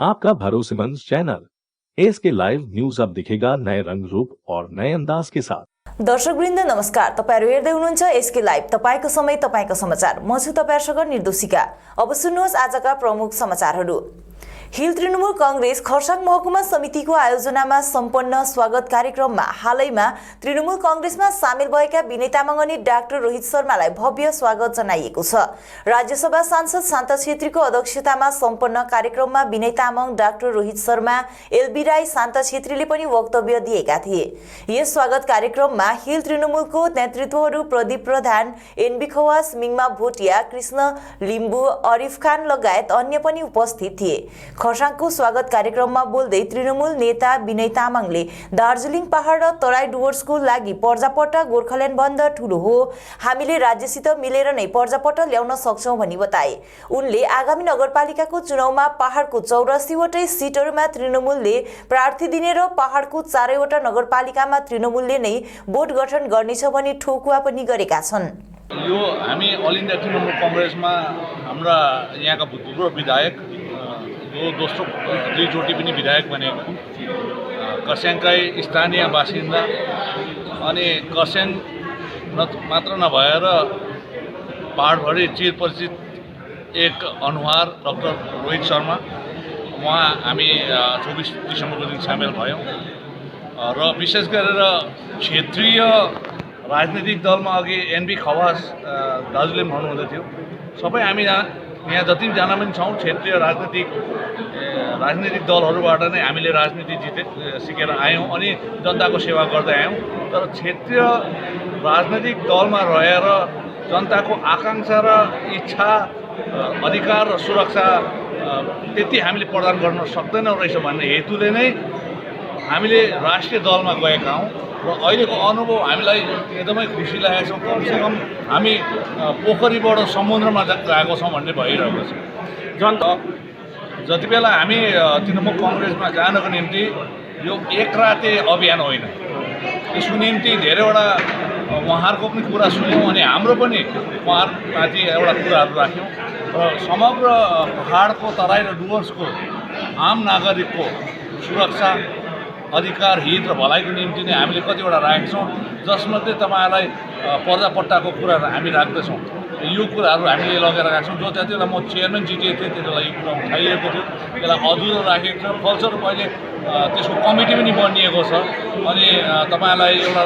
आपका भरोसेमंद channel SK live news अब दिखेगा नए रंग रूप और नए अंदाज के साथ। दर्शकवृन्द नमस्कार, तपाईहरु हेर्दै हुनुहुन्छ एसके लाइभ, तपाईको समय तपाईको समाचार। म छु तपाईहरुसँग निर्दोषिका। अब सुन्नुहोस् आजका प्रमुख समाचारहरु। हिल तृणमूल कांग्रेस खरसाङ महकुमा समितिको आयोजनामा सम्पन्न स्वागत कार्यक्रममा हालैमा तृणमूल कांग्रेसमा सामेल भएका विनय तामाङ अनि डाक्टर रोहित शर्मालाई भव्य स्वागत जनाइएको छ। राज्यसभा सांसद शान्त छेत्रीको अध्यक्षतामा सम्पन्न कार्यक्रममा विनय तामाङ, डाक्टर रोहित शर्मा, एलबी राई, शान्त छेत्रीले पनि वक्तव्य दिएका थिए। यस स्वागत कार्यक्रममा हिल तृणमूलको नेतृत्वहरू प्रदीप प्रधान, एनबी खवास, मिङमा भोटिया, कृष्ण लिम्बू, अरिफ खान लगायत अन्य पनि उपस्थित थिए। खरसाङको स्वागत कार्यक्रममा बोल्दै तृणमूल नेता विनय तामाङले दार्जिलिङ पहाड र तराई डुवर्सको लागि पर्जापट्टा गोर्खाल्यान्ड बन्द ठूलो हो, हामीले राज्यसित मिलेर नै पर्जापट्टा ल्याउन सक्छौं भनी बताए। उनले आगामी नगरपालिकाको चुनावमा पहाडको 84 वटै सिटहरूमा तृणमूलले प्रार्थी दिने र पहाडको 4 वटा नगरपालिकामा तृणमूलले नै बोर्ड गठन गर्नेछ भनी ठोकुवा पनि गरेका छन्। यो हामी अल इन्डिया तृणमूल कांग्रेसमा हाम्रा यहाँका भूतपूर्व विधायक दोस्रो दुईचोटि पनि विधायक बनेको कर्स्याङकै स्थानीय बासिन्दा अनि कर्स्याङ मात्र नभएर पहाडभरि चिरपरिचित एक अनुहार डाक्टर रोहित शर्मा, उहाँ हामी 24 डिसेम्बरको दिन सामेल भयौँ र विशेष गरेर क्षेत्रीय राजनीतिक दलमा अघि एनबी खवास दाजुले पनि भन्नुहुँदै थियो, सबै हामी यहाँ जति जना पनि छौँ क्षेत्रीय राजनीतिक दलहरूबाट नै हामीले राजनीति सिकेर आयौँ अनि जनताको सेवा गर्दै आयौँ। तर क्षेत्रीय राजनीतिक दलमा रहेर जनताको आकांक्षा र इच्छा, अधिकार र सुरक्षा त्यति हामीले प्रदान गर्न सक्दैनौँ रहेछ भन्ने हेतुले नै हामीले राष्ट्रिय दलमा गएका हौँ र अहिलेको अनुभव हामीलाई एकदमै खुसी लागेको छ। कमसेकम हामी पोखरीबाट समुद्रमा गएको छौँ भन्ने भइरहेको छ। जनता जति बेला हामी तृणमूल कांग्रेसमा जानको निम्ति यो एक राते अभियान होइन, यसको निम्ति धेरैवटा उहाँहरूको पनि कुरा सुन्यौँ अनि हाम्रो पनि उहाँहरूमाथि एउटा कुराहरू राख्यौँ र समग्र पहाडको तराई र डुवर्सको आम नागरिकको सुरक्षा, अधिकार, हित र भलाइको निम्ति नै हामीले कतिवटा राखेका छौँ, जसमध्ये तपाईँहरूलाई पर्जापट्टाको कुराहरू हामी राख्दैछौँ। यो कुराहरू हामीले लगेर गएका छौँ। जो त्यति बेला म चेयरम्यान जिटिएको थिएँ त्यति बेला यो कुरा उठाइएको थियो, त्यसलाई अधुरो राखेको छ। फलस्वरूप अहिले त्यसको कमिटी पनि बनिएको छ अनि तपाईँहरूलाई एउटा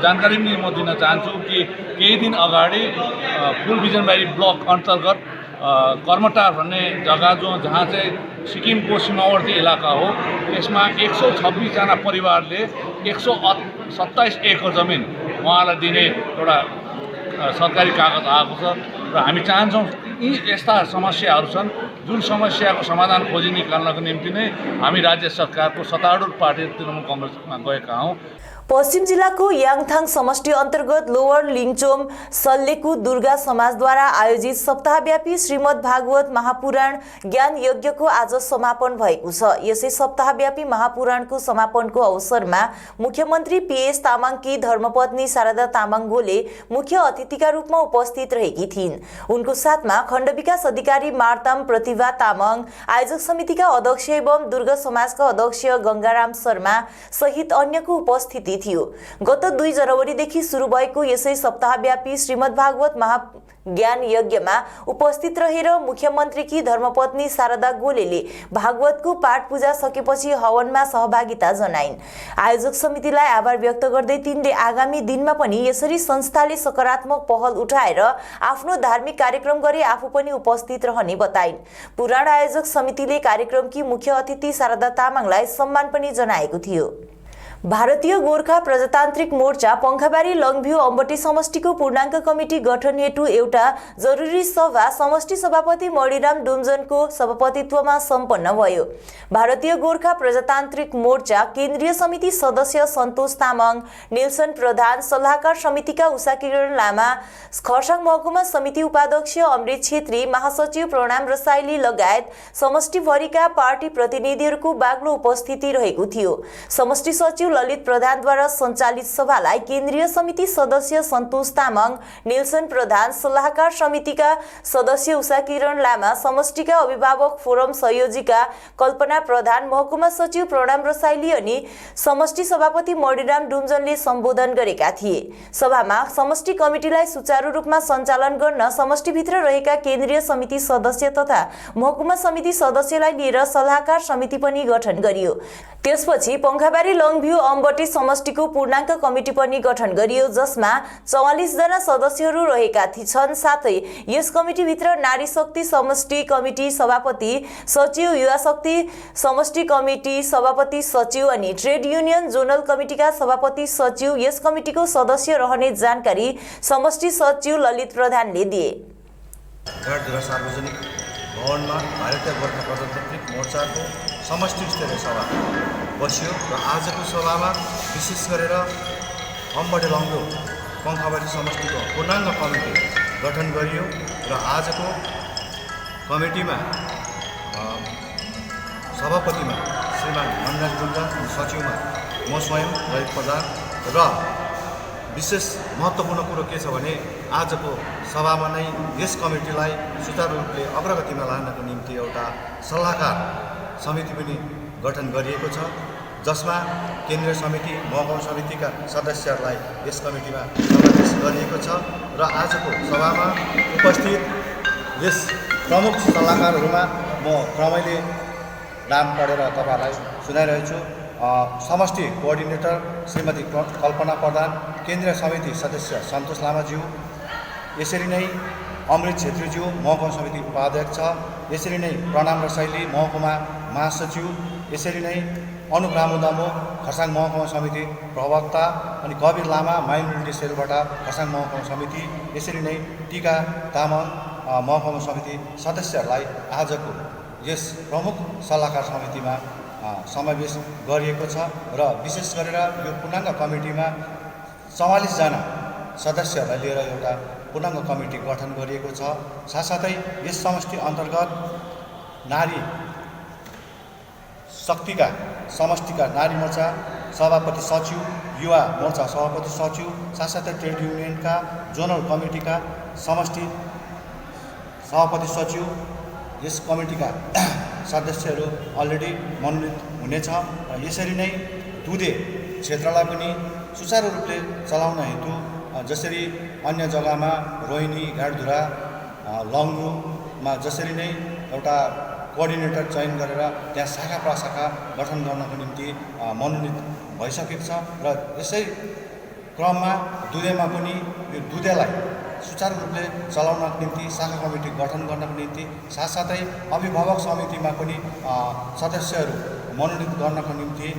जानकारी पनि म दिन चाहन्छु कि केही दिन अगाडि फुल बिजनबारी ब्लक अन्तर्गत कर्मटार भन्ने जग्गा जहाँ चाहिँ सिक्किमको सीमावर्ती इलाका हो, त्यसमा 126 जना परिवारले 127 एकड़ जमिन उहाँलाई दिने एउटा सरकारी कागज आएको छ र हामी चाहन्छौँ यी यस्ता समस्याहरू छन् जुन समस्याको समाधान खोजी निकाल्नको निम्ति नै हामी राज्य सरकारको सत्तारूढ पार्टी तृणमूल कांग्रेसमा गएका हौँ। पश्चिम जिल्लाको याङथाङ समष्टि अन्तर्गत लोवर लिङचोम सल्लेकु दुर्गा समाजद्वारा आयोजित सप्ताहव्यापी श्रीमद् भागवत महापुराण ज्ञान यज्ञको आज समापन भएको छ। यसै सप्ताहव्यापी महापुराणको समापनको अवसरमा मुख्यमन्त्री पीएस तामाङकी धर्मपत्नी शारदा तामाङ गोले मुख्य अतिथिका रूपमा उपस्थित रहेकी थिइन्। उनको साथमा खण्ड विकास अधिकारी मार्ताम प्रतिभा तामाङ, आयोजक समितिका अध्यक्ष एवं दुर्गा समाजका अध्यक्ष गंगाराम शर्मा सहित अन्यको उपस्थिति थियो। गत 2 जनवरीदेखि सुरु भएको यसै सप्ताहव्यापी श्रीमद् भागवत ज्ञान यज्ञमा उपस्थित रहेर मुख्यमन्त्रीकी धर्मपत्नी शारदा गोलेले भागवतको पाठ पूजा सकेपछि हवनमा सहभागिता जनाइन्। आयोजक समितिलाई आभार व्यक्त गर्दै तिनले आगामी दिनमा पनि यसरी संस्थाले सकारात्मक पहल उठाएर आफ्नो धार्मिक कार्यक्रम गरी आफू पनि उपस्थित रहने बताइन्। पुराण आयोजक समितिले कार्यक्रमकी मुख्य अतिथि शारदा तामाङलाई सम्मान पनि जनाएको थियो। भारतीय गोर्खा प्रजातान्त्रिक मोर्चा पंखाबारी लङभ्यू अम्बटी समष्टिको पूर्णाङ्क कमिटी गठन हेतु एउटा जरुरी सभा समष्टि सभापति मणिराम डुम्जनको सभापतित्वमा सम्पन्न भयो। भारतीय गोर्खा प्रजातान्त्रिक मोर्चा केन्द्रीय समिति सदस्य सन्तोष तामाङ, नेल्सन प्रधान, सल्लाहकार समितिका उषा किरण लामा, खरसाङ महकुमा समिति उपाध्यक्ष अमृत छेत्री, महासचिव प्रणाम रसाइली लगायत समष्टिभरिका पार्टी प्रतिनिधिहरूको बाक्लो उपस्थिति रहेको थियो। समष्टि सचिव ललित प्रधानद्वारा सञ्चालित सभालाई केन्द्रीय समिति सदस्य सन्तोष तामाङ, नेल्सन प्रधान, सल्लाहकार समितिका सदस्य उषा किरण लामा, समष्टिका अभिभावक फोरम संयोजिका कल्पना प्रधान, महकुमा सचिव प्रणाम रसाइली अनि समष्टि सभापति मणिराम डुम्जनले सम्बोधन गरेका थिए। सभामा समष्टि कमिटीलाई सुचारू रूपमा सञ्चालन गर्न समष्टिभित्र रहेका केन्द्रीय समिति सदस्य तथा महकुमा समिति सदस्यलाई लिएर सल्लाहकार समिति पनि गठन गरियो। त्यसपछि पंखाबारी लङभ्यू अम्बटे समष्टिको पूर्णाङ्क कमिटी पनि गठन गरियो, जसमा 44 जना सदस्यहरू रहेका छन्। साथै यस कमिटीभित्र नारी शक्ति समष्टि कमिटी सभापति सचिव, युवा शक्ति समष्टि कमिटी सभापति सचिव अनि ट्रेड युनियन जोनल कमिटीका सभापति सचिव यस कमिटीको सदस्य रहने जानकारी समष्टि सचिव ललित प्रधानले दिए। सार्वजनिक भवनमा भारतीय गोर्खा प्रजातान्त्रिक मोर्चाको समष्टि स्तरीय सभा बस्यो र आजको सभामा विशेष गरेर अम्बटे लङ्गो पंखाबारी समष्टिको पूर्णाङ्ग कमिटी गठन गरियो र आजको कमिटीमा सभापतिमा श्रीमान मणिराम डुम्जन, सचिवमा म स्वयं ललित प्रधान र विशेष महत्त्वपूर्ण कुरो के छ भने आजको सभामा नै यस कमिटीलाई सुचारू रूपले अग्रगतिमा लानको निम्ति एउटा सल्लाहकार समिति पनि गठन गरिएको छ, जसमा केन्द्रीय समिति, महकुमा समितिका सदस्यहरूलाई यस कमिटीमा समावेश गरिएको छ र आजको सभामा उपस्थित यस प्रमुख सल्लाहकारहरूमा म क्रमैले नाम पढेर तपाईँहरूलाई सुनाइरहेको छु। समष्टि कोअर्डिनेटर श्रीमती कल्पना प्रधान, केन्द्रीय समिति सदस्य सन्तोष लामाज्यू, यसरी नै अमृत छेत्रीज्यू महकुमा समिति उपाध्यक्ष, यसरी नै प्रणाम रसाइली महकुमा महासचिव, यसरी नै अनुप रामुदामो खरसाङ महकुमा समिति प्रवक्ता अनि कवीर लामा माइनोरिटी सेलबाट खरसाङ महकुमा समिति, यसरी नै टीका तामाङ महकुमा समिति सदस्यहरूलाई आजको यस प्रमुख सल्लाहकार समितिमा समावेश गरिएको छ र विशेष गरेर यो पूर्णाङ्ग कमिटीमा 44 जना सदस्यहरूलाई लिएर एउटा पूर्णाङ्ग कमिटी गठन गरिएको छ। साथसाथै यस समष्टि अन्तर्गत नारी शक्तिका समष्टिका नारी मोर्चा सभापति सचिव, युवा मोर्चा सभापति सचिव, साथसाथै ट्रेड युनियनका जोनल कमिटीका समष्टि सभापति सचिव, यस कमिटीका सदस्यहरू अलरेडी मनोनित हुनेछ। यसरी नै दुधे क्षेत्रलाई पनि सुचारू रूपले चलाउन हेतु जसरी अन्य जग्गामा रोहिणी, घाटधुरा, लङ्गुमा जसरी नै एउटा कोअर्डिनेटर चयन गरेर त्यहाँ शाखा प्रशाखा गठन गर्नको निम्ति मनोनित भइसकेको छ र यसै क्रममा दुधेमा पनि यो दुधेलाई सुचारू रूपले चलाउनको निम्ति शाखा कमिटी गठन गर्नको निम्ति साथसाथै अभिभावक समितिमा पनि सदस्यहरू मनोनित गर्नको निम्ति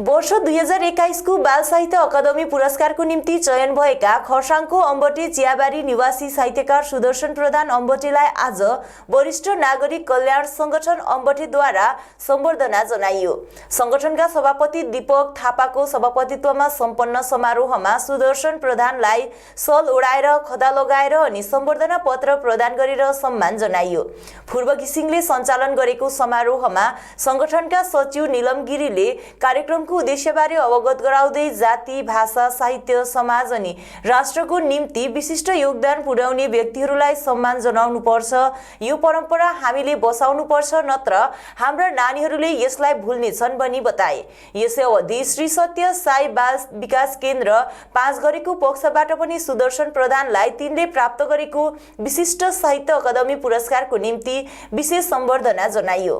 वर्ष 2021 को बाल साहित्य अकादमी पुरस्कारको निम्ति चयन भएका खरसाङको अम्बटे चियाबारी निवासी साहित्यकार सुदर्शन प्रधान अम्बटेलाई आज वरिष्ठ नागरिक कल्याण संगठन अम्बटेद्वारा सम्बर्धना जनाइयो। संगठनका सभापति दीपक थापाको सभापतित्वमा सम्पन्न समारोहमा सुदर्शन प्रधानलाई सल ओढाएर खदा लगाएर अनि सम्बर्धना पत्र प्रदान गरेर सम्मान जनाइयो। पूर्व घिसिङले सञ्चालन गरेको समारोहमा संगठनका सचिव निलम गिरीले कार्यक्रमको उद्देश्यबारे अवगत गराउँदै जाति, भाषा, साहित्य, समाज अनि राष्ट्रको निम्ति विशिष्ट योगदान पुर्याउने व्यक्तिहरूलाई सम्मान जनाउनुपर्छ, यो परम्परा हामीले बसाउनुपर्छ, नत्र हाम्रा नानीहरूले यसलाई भुल्नेछन् भनी बताए। यसै अवधि श्री सत्य साई बाल विकास केन्द्र 5 गरेको पक्षबाट पनि सुदर्शन प्रधानलाई तिनले प्राप्त गरेको विशिष्ट साहित्य अकादमी पुरस्कारको निम्ति विशेष सम्बर्धना जनाइयो।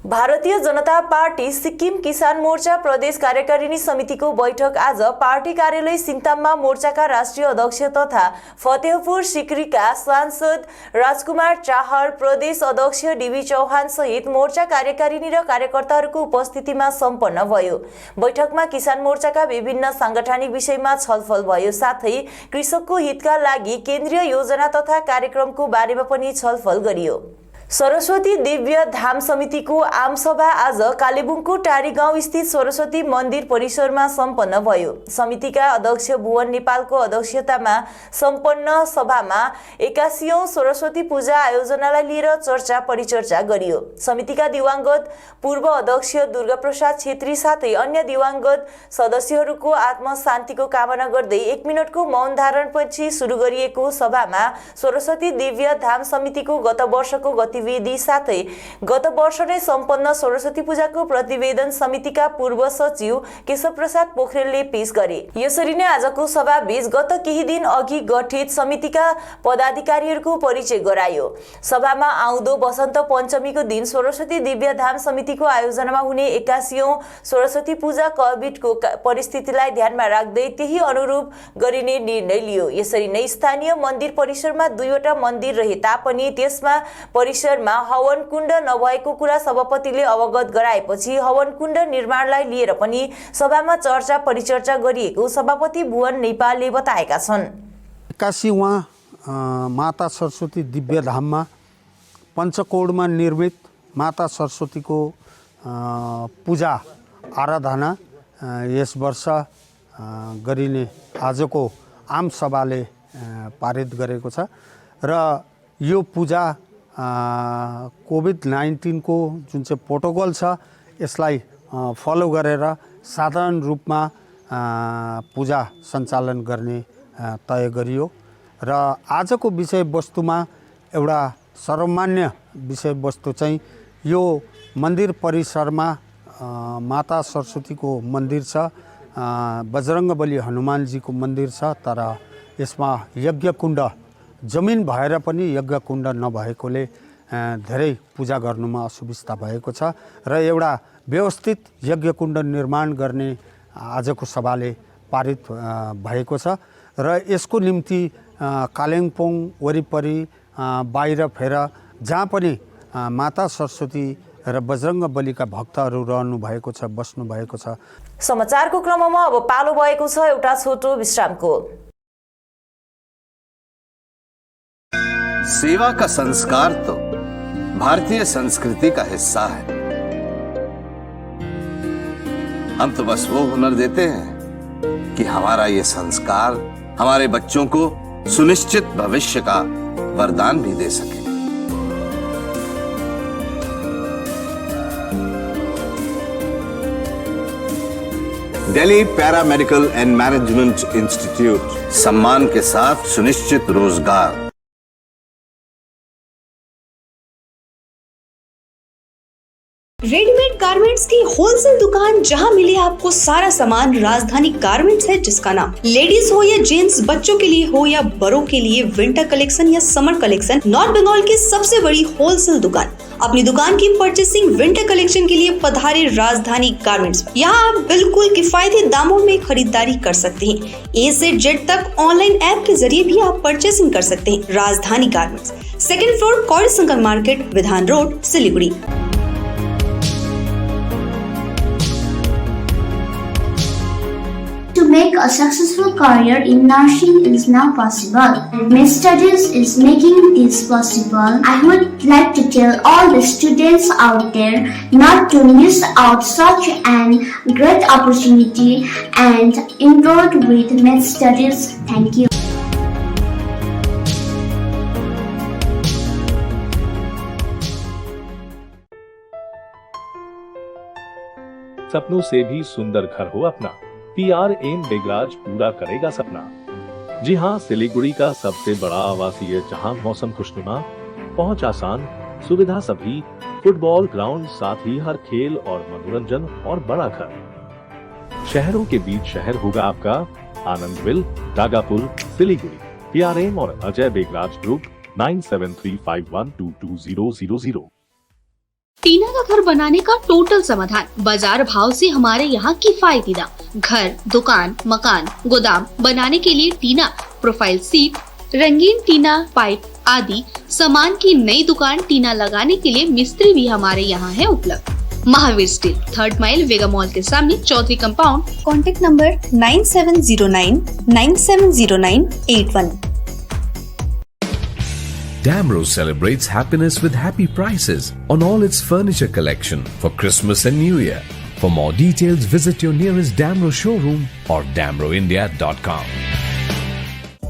भारतीय जनता पार्टी सिक्किम किसान मोर्चा प्रदेश कार्यकारिणी समितिको बैठक आज पार्टी कार्यालय सिङताममा मोर्चाका राष्ट्रिय अध्यक्ष तथा फतेहपुर सिक्रीका सांसद राजकुमार चाहर, प्रदेश अध्यक्ष डीबी चौहान सहित मोर्चा कार्यकारिणी र कार्यकर्ताहरूको उपस्थितिमा सम्पन्न भयो। बैठकमा किसान मोर्चाका विभिन्न सांगठनिक विषयमा छलफल भयो, साथै कृषकको हितका लागि केन्द्रीय योजना तथा कार्यक्रमको बारेमा पनि छलफल गरियो। सरस्वती दिव्य धाम समितिको आमसभा आज कालेबुङको टारी गाउँ स्थित सरस्वती मन्दिर परिसरमा सम्पन्न भयो। समितिका अध्यक्ष भुवन नेपालको अध्यक्षतामा सम्पन्न सभामा 81औं सरस्वती पूजा आयोजनालाई लिएर चर्चा परिचर्चा गरियो। समितिका दिवंगत पूर्व अध्यक्ष दुर्गाप्रसाद छेत्री साथै अन्य दिवंगत सदस्यहरूको आत्मा शान्तिको कामना गर्दै 1 मिनटको मौन धारणपछि सुरु गरिएको सभामा सरस्वती दिव्य धाम समितिको गत वर्षको गतिविधि साथै गत वर्ष नै सम्पन्न सरस्वती पूजाको प्रतिवेदन समितिका पूर्व सचिव केशव प्रसाद पोखरेलले पेश गरे। यसरी नै आजको सभा बीच गत केही दिन अघि गठित समितिका पदाधिकारीहरूको परिचय गरायो। सभामा आउँदो वसन्त पञ्चमीको दिन सरस्वती दिव्य धाम समितिको आयोजनामा हुने 81औं सरस्वती पूजा कोभिडको परिस्थितिलाई ध्यानमा राख्दै त्यही अनुरूप गरिने निर्णय लियो। यसरी नै स्थानीय मन्दिर परिसरमा 2 वटा मन्दिर रहे तापनि त्यसमा परिसरमा हवन कुण्ड नभएको कुरा सभापतिले अवगत गराएपछि हवन कुण्ड निर्माणलाई लिएर पनि सभामा चर्चा परिचर्चा गरिएको सभापति भुवन नेपालले बताएका छन्। 81वां माता सरस्वती दिव्य धाममा पञ्चकोणमा निर्मित माता सरस्वतीको पूजा आराधना यस वर्ष गरिने आजको आम सभाले पारित गरेको छ र यो पूजा कोभिड-19 को जुन चाहिँ प्रोटोकल छ यसलाई फलो गरेर साधारण रूपमा पूजा सञ्चालन गर्ने तय गरियो र आजको विषयवस्तुमा एउटा सर्वमान्य विषयवस्तु चाहिँ यो मन्दिर परिसरमा माता सरस्वतीको मन्दिर छ, बजरङ्गबली हनुमानजीको मन्दिर छ, तर यसमा यज्ञकुण्ड जमिन भएर पनि यज्ञकुण्ड नभएकोले धेरै पूजा गर्नुमा असुविस्ता भएको छ र एउटा व्यवस्थित यज्ञकुण्ड निर्माण गर्ने आजको सभाले पारित भएको छ र यसको निम्ति कालिम्पोङ वरिपरि बाहिर फेर जहाँ पनि माता सरस्वती र बजरङ्गबलीका भक्तहरू रहनु भएको छ, बस्नु भएको छ। समाचारको क्रममा अब पालो भएको छ एउटा छोटो विश्रामको। सेवा का संस्कार तो भारतीय संस्कृति का हिस्सा है। हम तो बस वो हुनर देते हैं कि हमारा ये संस्कार हमारे बच्चों को सुनिश्चित भविष्य का वरदान भी दे सके। Delhi paramedical and management institute सम्मान के साथ सुनिश्चित रोजगार। रेडीमेड गारमेंट्स की होलसेल दुकान जहां मिले आपको सारा सामान राजधानी गारमेंट्स है, जिसका नाम लेडीज हो या जेंट्स, बच्चों के लिए हो या बड़ों के लिए, विंटर कलेक्शन या समर कलेक्शन, नॉर्थ बंगाल की सबसे बड़ी होलसेल दुकान। अपनी दुकान की परचेसिंग विंटर कलेक्शन के लिए पधारे राजधानी गारमेंट्स। यहाँ आप बिल्कुल किफायती दामों में खरीदारी कर सकते हैं। ए से जेड तक ऑनलाइन ऐप के जरिए भी आप परचेसिंग कर सकते हैं। राजधानी गारमेंट्स, 2nd फ्लोर, कौड़ी शंकर मार्केट, विधान road, Siliguri. To make a successful career in nursing is now possible. Med Studies is making this possible. I would like to tell all the students out there not to miss out such an great opportunity and enroll with Med Studies. Thank you. सपनों से भी सुंदर घर हो अपना, PRN Begraj पूरा करेगा सपना। जी हां, सिलीगुड़ी का सबसे बड़ा आवासीय जहां मौसम खुशनुमा, पहुंच आसान, सुविधा सभी, फुटबॉल ग्राउंड, साथ ही हर खेल और मनोरंजन और बड़ा घर। शहरों के बीच शहर होगा आपका आनंदविल, डागापुर, सिलीगुड़ी। PRN और अजय बेगराज ग्रुप 9735122000। टीना का घर बनाने का टोटल समाधान, बाजार भाव से हमारे यहाँ किफायती दाम। घर, दुकान, मकान, गोदाम बनाने के लिए टीना, प्रोफाइल सीट, रंगीन टीना, पाइप आदि सामान की नई दुकान टीना लगाने के लिए मिस्त्री भी हमारे यहाँ है उपलब्ध। Mahavir steel, 3rd mile, Vega mall के सामने, Chaudhary compound. Contact number 9709 970981। Damro celebrates happiness with happy prices on all its furniture collection for Christmas and New Year. For more details, visit your nearest Damro showroom or damroindia.com.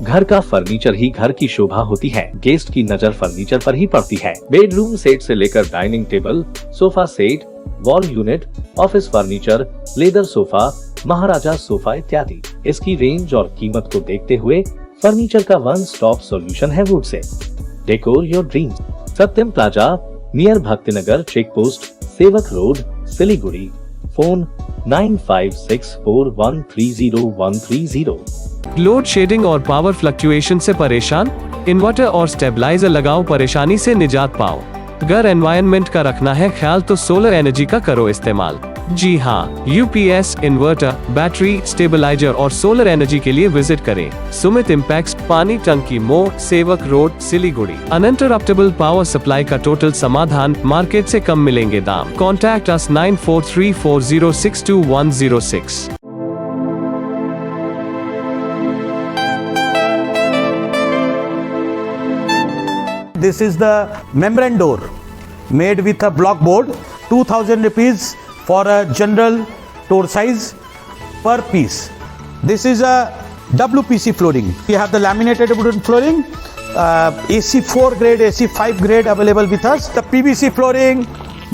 घर का furniture ही घर की शोभा होती है। Guest की नजर furniture पर ही पड़ती है। Bedroom set से लेकर dining table, sofa set, wall unit, office furniture, leather sofa, Maharaja sofa इत्यादि। इसकी रेंज और कीमत को देखते हुए फर्नीचर का वन स्टॉप सॉल्यूशन है वुड से। Decor your dreams. Satyam plaza near Bhaktinagar check post, Sevak road, Siliguri. Phone 9564130130। Load shedding और पावर फ्लक्चुएशन से परेशान? इन्वर्टर और स्टेबलाइजर लगाओ, परेशानी से निजात पाओ। घर एनवायरनमेंट का रखना है ख्याल तो सोलर एनर्जी का करो इस्तेमाल। जी हाँ, यूपीएस, इन्वर्टर, बैटरी, स्टेबलाइजर और सोलर एनर्जी के लिए विजिट करें सुमित इम्पैक्स, पानी टंकी मोड़, सेवक road, Siliguri. Uninterruptible power supply का टोटल समाधान, मार्केट से कम मिलेंगे दाम। Contact us 9434062106। This is the membrane door made with a block board, 2000 rupees for a general door size per piece. This is a WPC flooring. We have the laminated wooden flooring, AC4 grade, AC5 grade available with us. The PVC flooring,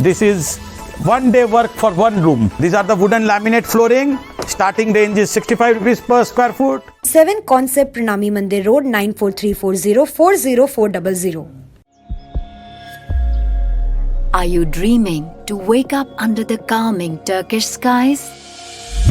this is one day work for one room. These are the wooden laminate flooring. Starting range is 65 rupees per square foot. 7 Concept Pranami Mandir Road 9434040400. Are you dreaming to wake up under the calming Turkish skies?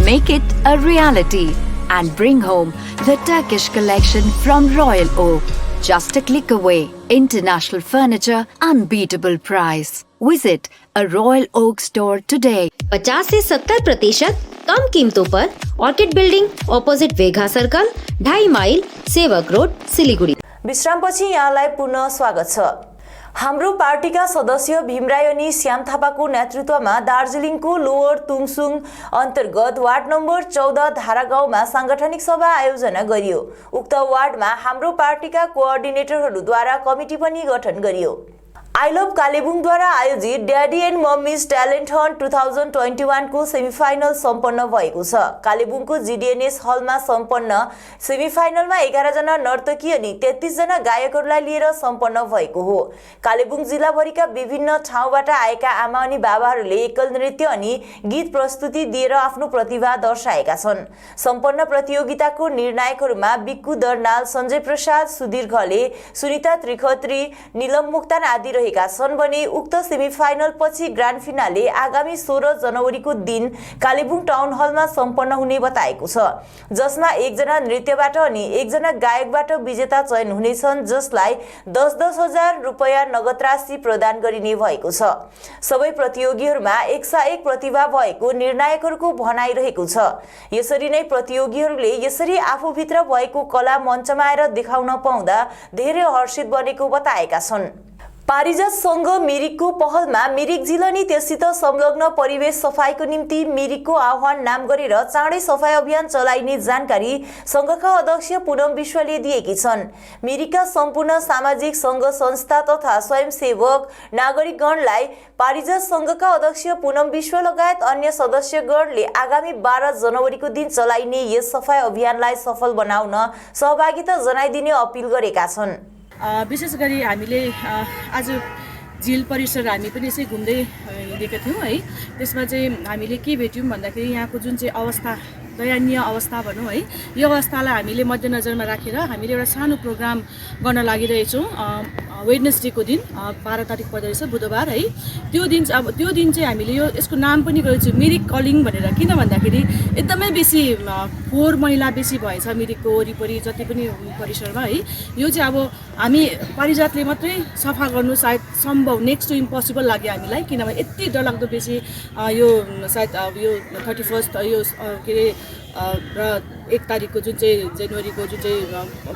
Make it a reality and bring home the Turkish collection from Royal Oak. Just a click away. International furniture, unbeatable price. Visit a Royal Oak store today. 50 से 70% कम कीमतों पर orchid building, opposite Vega circle, 2.5 mile, Sevak road, Siliguri. विश्रामपछि यहाँलाई पुनः स्वागत छ। हाम्रो पार्टीका सदस्य भीमराय अनि श्याम थापाको नेतृत्वमा दार्जिलिङको लोवर तुङसुङ अन्तर्गत वार्ड नम्बर 14 धारागाउँमा सांगठनिक सभा आयोजना गरियो। उक्त वार्डमा हाम्रो पार्टीका कोअर्डिनेटरहरूद्वारा कमिटी पनि गठन गरियो। आई लभ कालेबुङद्वारा आयोजित daddy and mummies talent hunt 2021 को सेमिफाइनल सम्पन्न भएको छ। कालेबुङको जीडीएनएस हलमा सम्पन्न सेमिफाइनलमा 11 जना नर्तकी अनि 33 जना गायकहरूलाई लिएर सम्पन्न भएको हो। कालेबुङ जिल्लाभरिका विभिन्न ठाउँबाट आएका आमा अनि बाबाहरूले एकल नृत्य अनि गीत प्रस्तुति दिएर आफ्नो प्रतिभा दर्शाएका छन्। सम्पन्न प्रतियोगिताको निर्णायकहरूमा बिक्कु दर्नाल, सञ्जय प्रसाद, सुधीर घले, सुनिता त्रिखत्री, निलम मुक्तान आदि रहेका छन् भने उक्त सेमिफाइनल पछि ग्रान्ड फिनाले आगामी 16 जनवरीको दिन कालेबुङ टाउन हलमा सम्पन्न हुने बताएको छ, जसमा 1 जना नृत्यबाट अनि 1 जना गायकबाट विजेता चयन हुनेछन्, जसलाई 10-10 हजार रुपैयाँ नगद राशि प्रदान गरिने भएको छ। सबै प्रतियोगीहरूमा 101 प्रतिभा भएको निर्णायकहरूको भनाइरहेको छ। यसरी नै प्रतियोगीहरूले यसरी आफूभित्र भएको कला मञ्चमा आएर देखाउन पाउँदा धेरै हर्षित बनेको बताएका छन्। पारिजात संघ मिरिकको पहलमा मिरिक जिल्ला अनि त्यससित संलग्न परिवेश सफाईको निम्ति मिरिकको आह्वान नाम गरेर चाँडै सफाई अभियान चलाइने जानकारी संघका अध्यक्ष पूनम विश्वले दिएकी छन्। मिरिकका सम्पूर्ण सामाजिक संघ संस्था तथा स्वयंसेवक नागरिकगणलाई पारिजात संघका अध्यक्ष पूनम विश्व लगायत अन्य सदस्यगणले आगामी 12 जनवरीको दिन चलाइने यस सफाई अभियानलाई सफल बनाउन सहभागिता जनाइदिने अपील गरेका छन्। विशेष गरी हामीले आज झिल परिसर हामी पनि यसै घुम्दै हिँडेका थियौँ है। त्यसमा चाहिँ हामीले के भेट्यौँ भन्दाखेरि यहाँको जुन चाहिँ अवस्था, दयनीय अवस्था भनौँ है, यो अवस्थालाई हामीले मध्यनजरमा राखेर हामीले एउटा सानो प्रोग्राम गर्न लागिरहेछौँ। वेडनेसडेको दिन 12 तारिक पर्दछ बुधबार है। त्यो दिन चाहिँ हामीले यसको नाम पनि गरेको छु मिरिक कलिङ भनेर। किन भन्दाखेरि एकदमै बेसी फोहोर मैला बेसी भएछ मिरिकको वरिपरि जति पनि परिसरमा है। यो चाहिँ अब हामी पारिजातले मात्रै सफा गर्नु सायद सम्भव नेक्स्ट टु इम्पोसिबल लाग्यो हामीलाई, किनभने यति डरलाग्दो बेसी यो सायद यो 31 यो के अरे र 1 तारिकको जुन चाहिँ जनवरीको जुन चाहिँ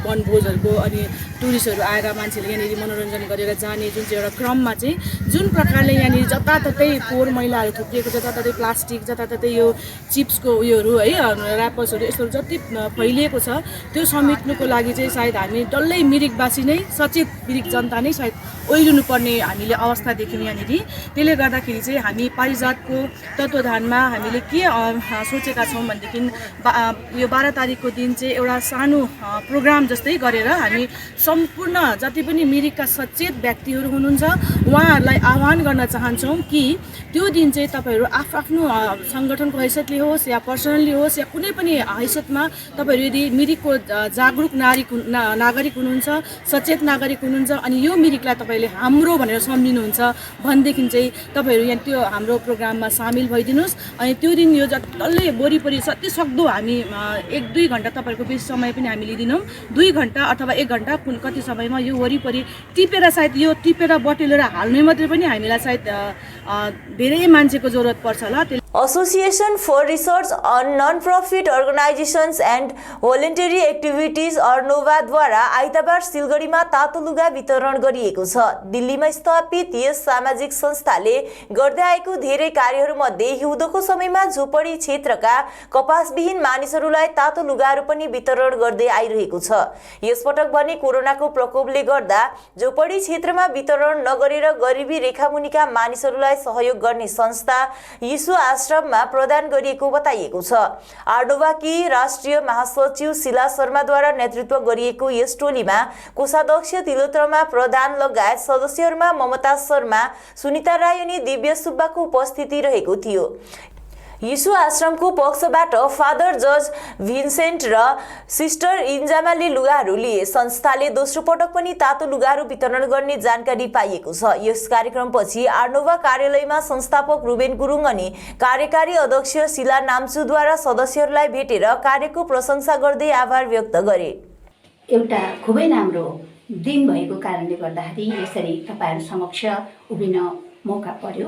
वनभोजहरूको अनि टुरिस्टहरू आएर मान्छेले यहाँनिर मनोरञ्जन गरेर जाने जुन चाहिँ एउटा क्रममा चाहिँ जुन प्रकारले यहाँनिर जताततै फोहोर मैलाहरू थुप्रिएको, जताततै प्लास्टिक, जताततै यो चिप्सको उयोहरू है ऱ्यापर्सहरू यस्तोहरू जति फैलिएको छ त्यो समेट्नुको लागि चाहिँ सायद हामी डल्लै मिरिकवासी नै सचेत मिरिक जनता नै सायद ओइलिनुपर्ने हामीले अवस्था देख्यौँ यहाँनिर। त्यसले गर्दाखेरि चाहिँ हामी पारिजातको तत्त्वधानमा हामीले के सोचेका छौँ भनेदेखि यो 12 तारिकको दिन चाहिँ एउटा सानो प्रोग्राम जस्तै गरेर हामी सम्पूर्ण जति पनि मिरिकका सचेत व्यक्तिहरू हुनुहुन्छ उहाँहरूलाई आह्वान गर्न चाहन्छौँ कि त्यो दिन चाहिँ तपाईँहरू आफ्नो सङ्गठनको हैसियतले होस् या पर्सनल्ली होस् या कुनै पनि हैसियतमा तपाईँहरू यदि मिरिकको जागरुक नागरिक हुनुहुन्छ, सचेत नागरिक हुनुहुन्छ अनि यो मिरिकलाई तपाईँले हाम्रो भनेर सम्झिनुहुन्छ भनेदेखि चाहिँ तपाईँहरू यहाँ त्यो हाम्रो प्रोग्राममा सामेल भइदिनुहोस्। अनि त्यो दिन यो डल्लै वरिपरि जति सक्दो हामी 1-2 घन्टा तपाईँहरूको बेसी समय पनि हामी लिँदैनौँ, 2 घन्टा अथवा 1 घन्टा कति समयमा यो वरिपरि टिपेर सायद यो टिपेर बटेलेर हाल्ने मात्रै पनि हामीलाई सायद धेरै मान्छेको जरुरत पर्छ होला। Association for Research on Non-Profit Organizations and Voluntary Activities अर्नोभा द्वारा आइतबार सिलगढीमा तातो लुगा वितरण गरिएको छ। दिल्लीमा स्थापित यस सामाजिक संस्थाले गर्दै आएको धेरै कार्यहरूमध्ये हिउँदोको समयमा झोपडी क्षेत्रका कपासविहीन मानिसहरूलाई तातो लुगाहरू पनि वितरण गर्दै आइरहेको छ। यसपटक भने कोरोनाको प्रकोपले गर्दा झोपडी क्षेत्रमा वितरण नगरेर गरिबी रेखामुनिका मानिसहरूलाई सहयोग गर्ने संस्था यीशु आश्रममा प्रदान गरिएको बताइएको छ। अर्नोभाकी राष्ट्रिय महासचिव शिला शर्माद्वारा नेतृत्व गरिएको यस टोलीमा कोषाध्यक्ष तिलोत्तमा प्रधान लगायत सदस्यहरूमा ममता शर्मा, सुनिता राई अनि दिव्य सुब्बाको उपस्थिति रहेको थियो। यीशु आश्रमको पक्षबाट फादर जज भिन्सेन्ट र सिस्टर इन्जामाले लुगाहरू लिए। संस्थाले दोस्रो पटक पनि तातो लुगाहरू वितरण गर्ने जानकारी पाइएको छ। यस कार्यक्रमपछि अर्नोभा कार्यालयमा संस्थापक रुबेन गुरुङ अनि कार्यकारी अध्यक्ष शिला नाम्चुद्वारा सदस्यहरूलाई भेटेर कार्यको प्रशंसा गर्दै आभार व्यक्त गरे। एउटा खुबै राम्रो दिन भएको कारणले गर्दाखेरि यसरी तपाईहरु समक्ष उभिन मौका पर्यो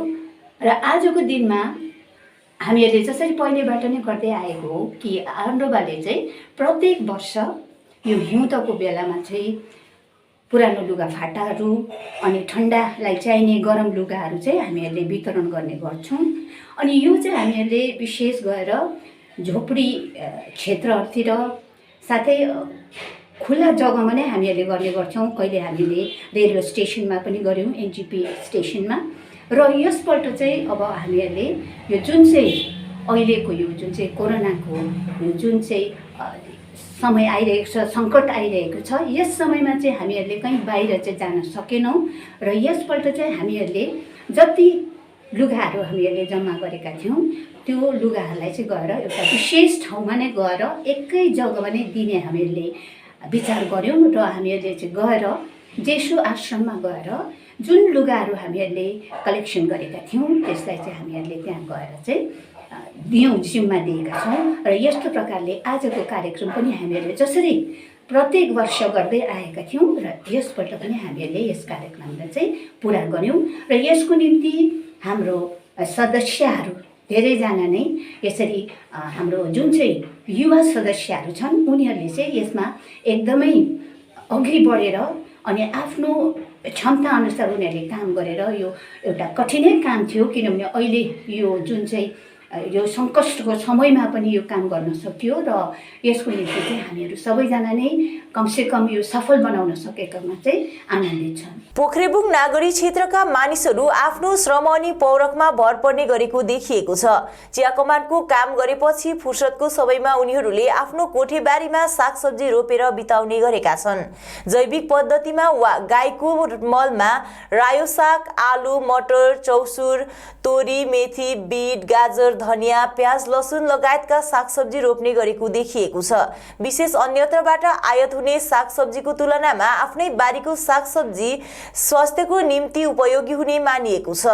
र आजको दिनमा हामीहरूले जसरी पहिलेबाट नै गर्दै आएको हो कि अर्नोभाले चाहिँ प्रत्येक वर्ष यो हिउँदको बेलामा चाहिँ पुरानो लुगा फाटाहरू अनि ठन्डालाई चाहिने गरम लुगाहरू चाहिँ हामीहरूले वितरण गर्ने गर्छौँ। अनि यो चाहिँ हामीहरूले विशेष गरेर झोपडी क्षेत्रहरूतिर साथै खुला जग्गामा नै हामीहरूले गर्ने गर्छौँ। कहिले हामीले रेलवे स्टेसनमा पनि गऱ्यौँ, एनजिपी स्टेसनमा। र यसपल्ट चाहिँ अब हामीहरूले यो जुन चाहिँ अहिलेको यो जुन चाहिँ कोरोनाको जुन चाहिँ समय आइरहेको छ, सङ्कट आइरहेको छ, यस समयमा चाहिँ हामीहरूले कहीँ बाहिर चाहिँ जान सकेनौँ र यसपल्ट चाहिँ हामीहरूले जति लुगाहरू हामीहरूले जम्मा गरेका थियौँ त्यो लुगाहरूलाई चाहिँ गएर एउटा विशेष ठाउँमा नै गएर एकै जग्गामा नै दिने हामीहरूले विचार गऱ्यौँ र हामीहरूले चाहिँ गएर जेसु आश्रममा गएर जुन लुगाहरू हामीहरूले कलेक्सन गरेका थियौँ त्यसलाई चाहिँ हामीहरूले त्यहाँ गएर चाहिँ जिम्मा दिएका छौँ। र यस्तो प्रकारले आजको कार्यक्रम पनि हामीहरूले जसरी प्रत्येक वर्ष गर्दै आएका थियौँ र यसपल्ट पनि हामीहरूले यस कार्यक्रमलाई चाहिँ पुरा गऱ्यौँ र यसको निम्ति हाम्रो सदस्यहरू धेरैजना नै यसरी हाम्रो जुन चाहिँ युवा सदस्यहरू छन् उनीहरूले चाहिँ यसमा एकदमै अघि बढेर अनि आफ्नो क्षमता अनुसार उनीहरूले काम गरेर यो एउटा कठिनै काम थियो, किनभने अहिले यो जुन चाहिँ यो सङ्कटको समयमा पनि यो काम गर्न सकियो र यसको निम्ति चाहिँ हामीहरू सबैजना नै कमसेकम यो सफल बनाउन सकेकामा चाहिँ आनन्दित छन्। पोखरेबुङ नागरी क्षेत्रका मानिसहरू आफ्नो श्रम अनि पौरखमा भर पर्ने गरेको देखिएको छ। चिया कमानको काम गरेपछि फुर्सदको समयमा उनीहरूले आफ्नो कोठेबारीमा सागसब्जी रोपेर बिताउने गरेका छन्। जैविक पद्धतिमा वा गाईको मलमा रायो साग, आलु, मटर, चौसुर, तोरी, मेथी, बीट, गाजर, धनिया, प्याज, लसुन लगायतका सागसब्जी रोप्ने गरेको देखिएको छ। विशेष अन्यत्रबाट आयात हुने सागसब्जीको तुलनामा आफ्नै बारीको सागसब्जी स्वास्थ्यको निम्ति उपयोगी हुने मानिएको छ।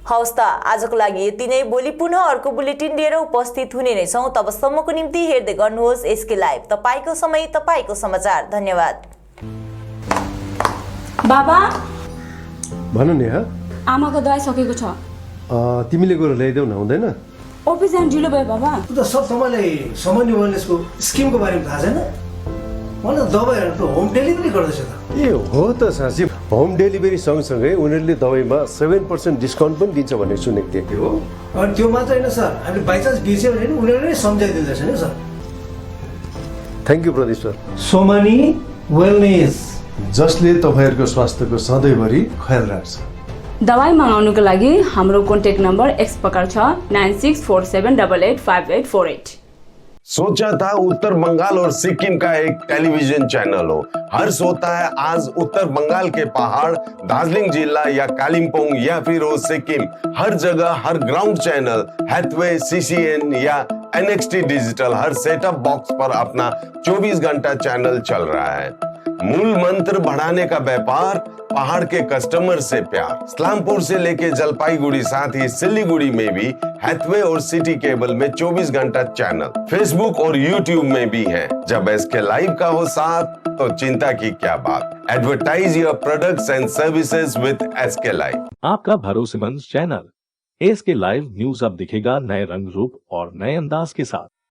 हवस् त आजको लागि यति नै। भोलि पुनः अर्को बुलेटिन लिएर उपस्थित हुने नै छौँ। तबसम्मको निम्ति हेर्दै गर्नुहोस् एसके लाइभ। तपाईँको समय, तपाईँको समाचार। धन्यवाद। बाबा भन नि। आमाको दबाई सकेको छ। तिमीले गएर ल्याइदेऊ न, हुँदैन? अफिस जानु ढिलो भयो बाबा। त सब तपाईँलाई सामान्य वेलनेसको स्किमको बारेमा थाहा छैन? मलाई दबाईहरू त होम डेलिभरी गर्दैछ त। ए हो त साँच्ची, होम डेलिभरी सँगसँगै उनीहरूले दबाईमा 7% डिस्काउन्ट पनि दिन्छ भनेर सुनेको थिएँ। हो, अनि त्यो मात्र होइन सर, हामीले बाइचान्स बिर्स्यो भने उनीहरूले सम्झाइदिँदैछ नि sir. Thank you Pradeep sir. Somani wellness, जसले तपाईँहरूको स्वास्थ्यको सधैँभरि ख्याल राख्छ। दबाई मगाउनुको लागि हाम्रो कन्ट्याक्ट नम्बर एक्स प्रकार छ 9647885848। सोचा था उत्तर बंगाल और सिक्किम का एक टेलीविजन चैनल हो। हर्ष होता है आज उत्तर बंगाल के पहाड़, दार्जिलिंग जिला या कालिम्पोंग या फिर हो सिक्किम, हर जगह हर ग्राउंड चैनल हैथवे, CCN या NXT डिजिटल हर सेटअप बॉक्स पर अपना 24 घंटा चैनल चल रहा है। मूल मंत्र बढ़ाने का व्यापार, पहाड़ के कस्टमर से प्यार। इस्लामपुर से लेके जलपाईगुड़ी साथ ही सिलीगुड़ी में भी हैथवे और सिटी केबल में 24 घंटा चैनल, फेसबुक और यूट्यूब में भी है। जब SK लाइव का हो साथ तो चिंता की क्या बात। Advertise your products and services with SK live. आपका भरोसेमंद चैनल SK लाइव न्यूज अब दिखेगा नए रंग रूप और नए अंदाज के साथ।